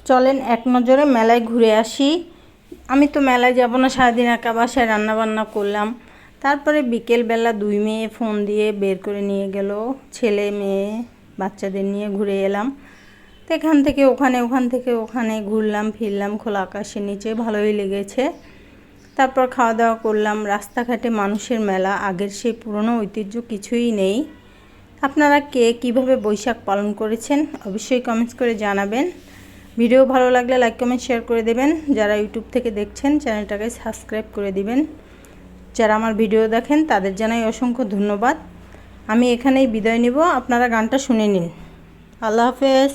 চলেন এক নজরে মেলায় ঘুরে আসি। আমি তো মেলায় যাব না, সারাদিন একা বাসায় রান্নাবান্না করলাম। তারপরে বিকেলবেলা দুই মেয়ে ফোন দিয়ে বের করে নিয়ে গেল, ছেলে মেয়ে বাচ্চাদের নিয়ে ঘুরে এলাম। তো এখান থেকে ওখানে ঘুরলাম ফিরলাম খোলা আকাশের নিচে, ভালোই লেগেছে। তারপর খাওয়া দাওয়া করলাম। রাস্তাঘাটে মানুষের মেলা, আগের সেই পুরনো ঐতিহ্য কিছুই নেই। আপনারা কে কীভাবে বৈশাখ পালন করেছেন অবশ্যই কমেন্টস করে জানাবেন। ভিডিও ভালো লাগলে লাইক কমেন্ট শেয়ার করে দেবেন। যারা ইউটিউব থেকে দেখছেন চ্যানেলটাকে সাবস্ক্রাইব করে দিবেন। যারা আমার ভিডিও দেখেন তাদের জানাই অসংখ্য ধন্যবাদ। আমি এখানেই বিদায় নিব, আপনারা গানটা শুনে নিন। আল্লাহ হাফেজ।